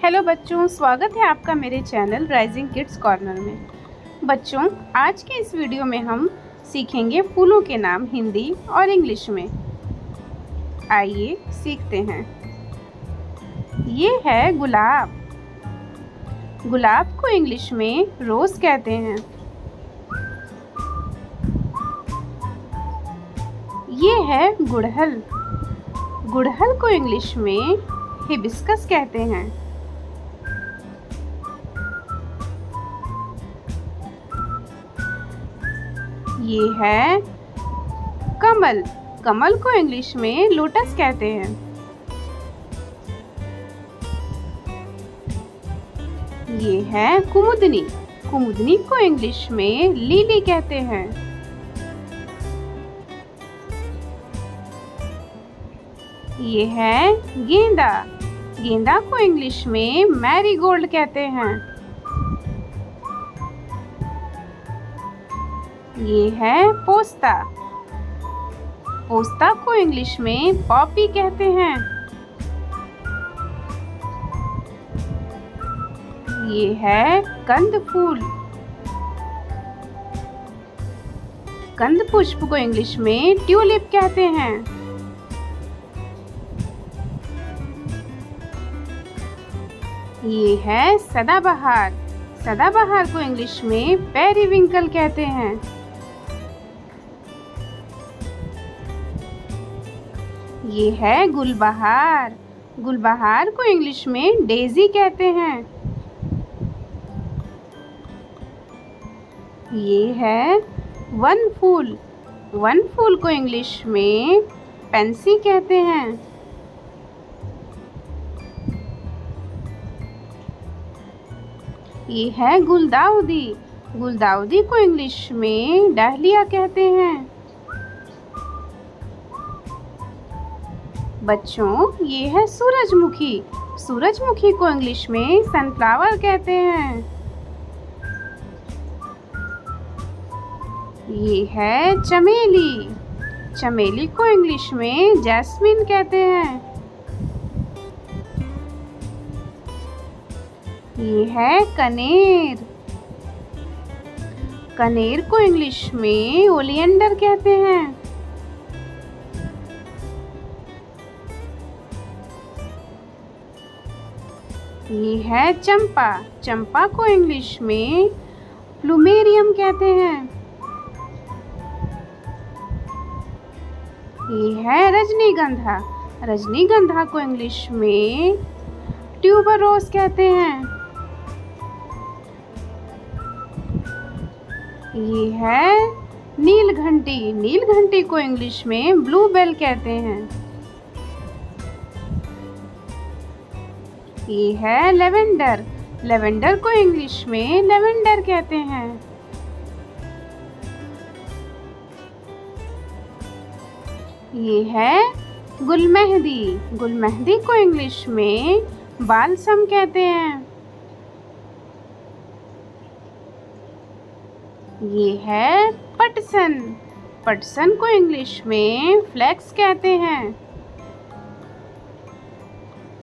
Hello बच्चों, स्वागत है आपका मेरे चैनल राइजिंग किड्स कॉर्नर में। बच्चों, आज के इस वीडियो में हम सीखेंगे फूलों के नाम हिंदी और इंग्लिश में। आइए सीखते हैं। ये है गुलाब। गुलाब को इंग्लिश में रोज़ कहते हैं। ये है गुड़हल। गुड़हल को इंग्लिश में हिबिस्कस कहते हैं। ये है कमल। कमल को इंग्लिश में लोटस कहते हैं। ये है कुमुदनी। कुमुदनी को इंग्लिश में लिली कहते हैं। ये है गेंदा। गेंदा को इंग्लिश में मैरीगोल्ड कहते हैं। ये है पोस्ता। पोस्ता को इंग्लिश में पॉपी कहते हैं। ये है कंद फूल। कंद पुष्प को इंग्लिश में ट्यूलिप कहते हैं। ये है सदाबहार। सदाबहार को इंग्लिश में पेरीविंकल कहते हैं। ये है गुलबहार। गुलबहार को इंग्लिश में डेज़ी कहते हैं। ये है वन फूल। वन फूल को इंग्लिश में पेंसी कहते हैं। ये है गुलदाउदी। गुलदाउदी को इंग्लिश में डाहलिया कहते हैं। बच्चों, ये है सूरजमुखी। सूरजमुखी को इंग्लिश में सनफ्लावर कहते हैं। ये है चमेली। चमेली को इंग्लिश में जैस्मिन कहते हैं। ये है कनेर। कनेर को इंग्लिश में ओलियंडर कहते हैं। ये है चंपा। चंपा को इंग्लिश में प्लूमेरियम कहते हैं। ये है रजनीगंधा। रजनीगंधा को इंग्लिश में ट्यूबरोज कहते हैं। ये है नीलघंटी। नीलघंटी को इंग्लिश में ब्लूबेल कहते हैं। ये है लेवेंडर। लेवेंडर को इंग्लिश में लेवेंडर कहते हैं। ये है गुलमेहंदी। गुलमेहंदी को इंग्लिश में बालसम कहते हैं। ये है पटसन। पटसन को इंग्लिश में फ्लेक्स कहते हैं।